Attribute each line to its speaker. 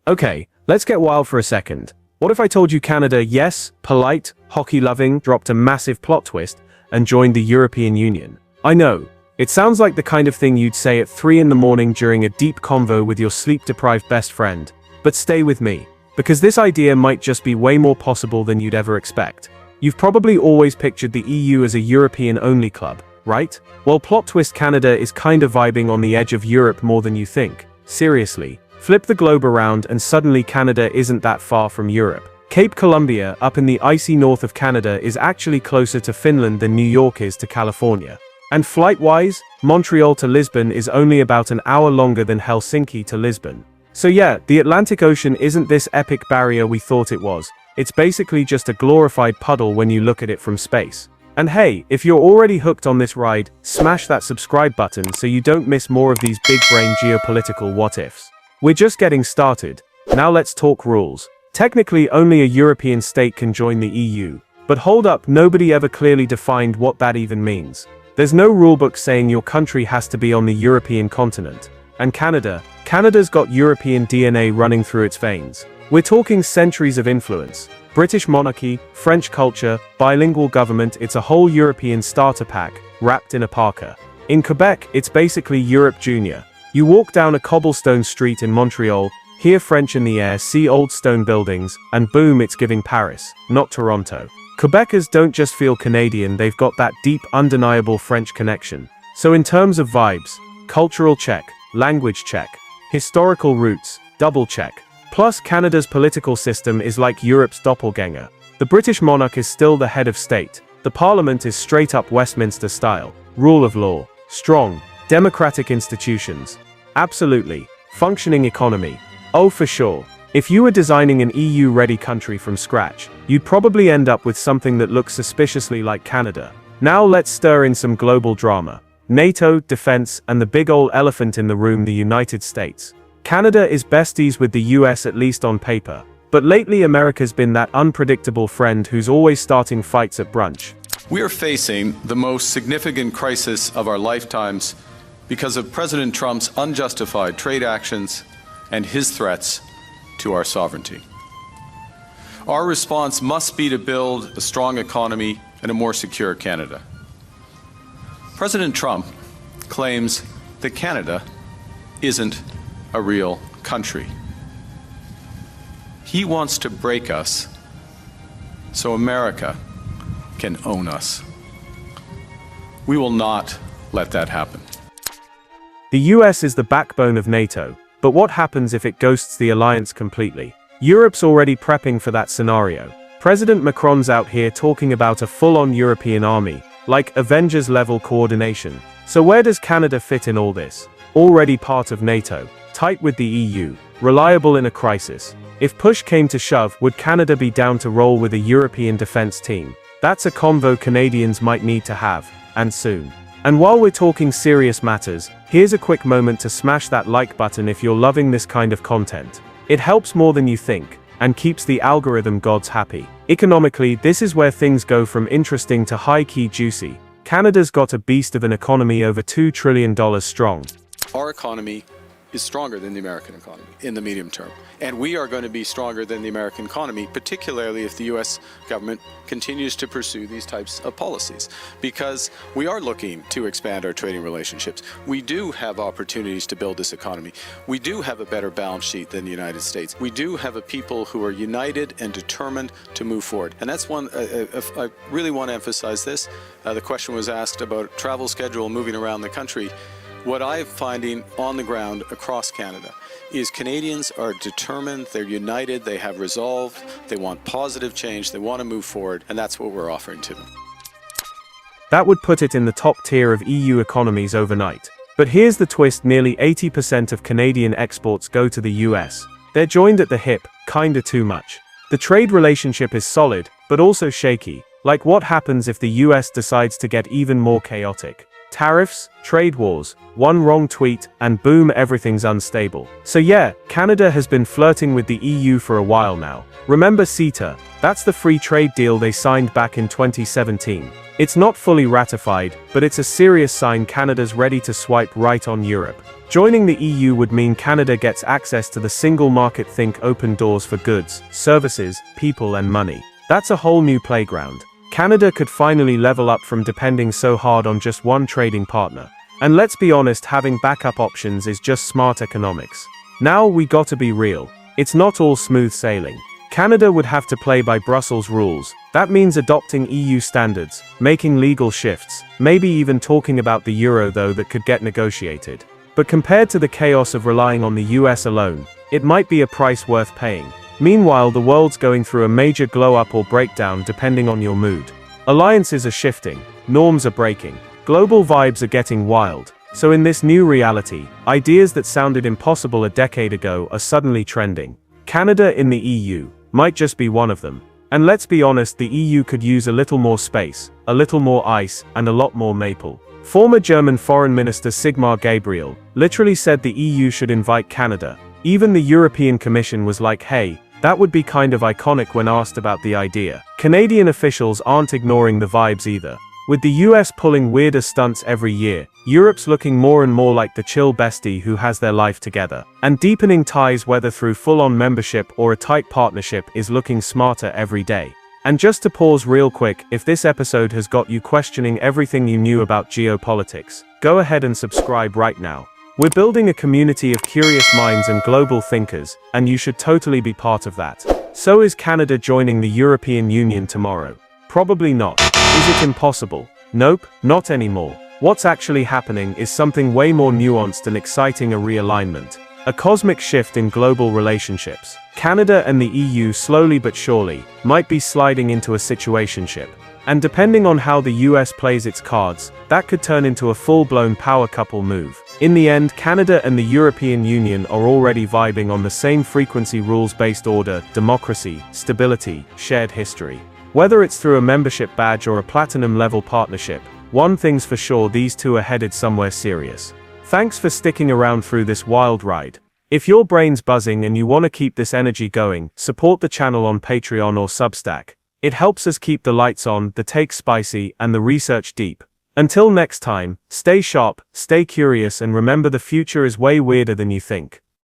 Speaker 1: Okay, let's get wild for a second. What if I told you Canada, yes, polite, hockey-loving, dropped a massive plot twist and joined the European Union? I know, it sounds like the kind of thing you'd say at 3 in the morning during a deep convo with your sleep-deprived best friend. But stay with me, because this idea might just be way more possible than you'd ever expect. You've probably always pictured the EU as a European-only club, right? Well, plot twist, Canada is kind of vibing on the edge of Europe more than you think. Seriously. Flip the globe around and suddenly Canada isn't that far from Europe. Cape Columbia, up in the icy north of Canada, is actually closer to Finland than New York is to California. And flight-wise, Montreal to Lisbon is only about an hour longer than Helsinki to Lisbon. So yeah, the Atlantic Ocean isn't this epic barrier we thought it was. It's basically just a glorified puddle when you look at it from space. And hey, if you're already hooked on this ride, smash that subscribe button so you don't miss more of these big-brain geopolitical what-ifs. We're just getting started. Now let's talk rules. Technically, only a European state can join the EU. But hold up, nobody ever clearly defined what that even means. There's no rulebook saying your country has to be on the European continent. And Canada's got European DNA running through its veins. We're talking centuries of influence. British monarchy, French culture, bilingual government, it's a whole European starter pack, wrapped in a parka. In Quebec, it's basically Europe Junior. You walk down a cobblestone street in Montreal, hear French in the air, see old stone buildings, and boom, it's giving Paris, not Toronto. Quebecers don't just feel Canadian, they've got that deep, undeniable French connection. So in terms of vibes, cultural check, language check, historical roots, double check. Plus, Canada's political system is like Europe's doppelganger. The British monarch is still the head of state. The parliament is straight up Westminster style. Rule of law. Strong. Democratic institutions. Absolutely. Functioning economy. Oh, for sure. If you were designing an EU-ready country from scratch, you'd probably end up with something that looks suspiciously like Canada. Now let's stir in some global drama. NATO, defense, and the big ol' elephant in the room, the United States. Canada is besties with the US, at least on paper. But lately America's been that unpredictable friend who's always starting fights at brunch.
Speaker 2: We are facing the most significant crisis of our lifetimes because of President Trump's unjustified trade actions and his threats to our sovereignty. Our response must be to build a strong economy and a more secure Canada. President Trump claims that Canada isn't a real country. He wants to break us so America can own us. We will not let that happen.
Speaker 1: The US is the backbone of NATO, but what happens if it ghosts the alliance completely? Europe's already prepping for that scenario. President Macron's out here talking about a full-on European army, like Avengers-level coordination. So where does Canada fit in all this? Already part of NATO, tight with the EU, reliable in a crisis. If push came to shove, would Canada be down to roll with a European defense team? That's a convo Canadians might need to have, and soon. And while we're talking serious matters, here's a quick moment to smash that like button if you're loving this kind of content. It helps more than you think, and keeps the algorithm gods happy. Economically, this is where things go from interesting to high-key juicy. Canada's got a beast of an economy, over $2 trillion strong.
Speaker 2: Our economy is stronger than the American economy in the medium term. And we are going to be stronger than the American economy, particularly if the US government continues to pursue these types of policies. Because we are looking to expand our trading relationships. We do have opportunities to build this economy. We do have a better balance sheet than the United States. We do have a people who are united and determined to move forward. And that's one, I really want to emphasize this. The question was asked about travel schedule moving around the country. What I'm finding on the ground across Canada is Canadians are determined, they're united, they have resolve, they want positive change, they want to move forward, and that's what we're offering to them.
Speaker 1: That would put it in the top tier of EU economies overnight. But here's the twist, nearly 80% of Canadian exports go to the US. They're joined at the hip, kinda too much. The trade relationship is solid, but also shaky. Like, what happens if the US decides to get even more chaotic? Tariffs, trade wars, one wrong tweet, and boom, everything's unstable. So yeah, Canada has been flirting with the EU for a while now. Remember CETA? That's the free trade deal they signed back in 2017. It's not fully ratified, but it's a serious sign Canada's ready to swipe right on Europe. Joining the EU would mean Canada gets access to the single market. Think open doors for goods, services, people and money. That's a whole new playground. Canada could finally level up from depending so hard on just one trading partner. And let's be honest, having backup options is just smart economics. Now we gotta be real. It's not all smooth sailing. Canada would have to play by Brussels rules. That means adopting EU standards, making legal shifts, maybe even talking about the euro though that could get negotiated. But compared to the chaos of relying on the US alone, it might be a price worth paying. Meanwhile, the world's going through a major glow-up or breakdown depending on your mood. Alliances are shifting, norms are breaking, global vibes are getting wild. So in this new reality, ideas that sounded impossible a decade ago are suddenly trending. Canada in the EU might just be one of them. And let's be honest, the EU could use a little more space, a little more ice, and a lot more maple. Former German Foreign Minister Sigmar Gabriel literally said the EU should invite Canada. Even the European Commission was like, hey, that would be kind of iconic when asked about the idea. Canadian officials aren't ignoring the vibes either. With the US pulling weirder stunts every year, Europe's looking more and more like the chill bestie who has their life together. And deepening ties, whether through full-on membership or a tight partnership, is looking smarter every day. And just to pause real quick, if this episode has got you questioning everything you knew about geopolitics, go ahead and subscribe right now. We're building a community of curious minds and global thinkers, and you should totally be part of that. So is Canada joining the European Union tomorrow? Probably not. Is it impossible? Nope, not anymore. What's actually happening is something way more nuanced and exciting: a realignment. A cosmic shift in global relationships. Canada and the EU, slowly but surely, might be sliding into a situationship. And depending on how the US plays its cards, that could turn into a full-blown power couple move. In the end, Canada and the European Union are already vibing on the same frequency: rules-based order, democracy, stability, shared history. Whether it's through a membership badge or a platinum-level partnership, one thing's for sure, these two are headed somewhere serious. Thanks for sticking around through this wild ride. If your brain's buzzing and you want to keep this energy going, support the channel on Patreon or Substack. It helps us keep the lights on, the takes spicy, and the research deep. Until next time, stay sharp, stay curious, and remember, the future is way weirder than you think.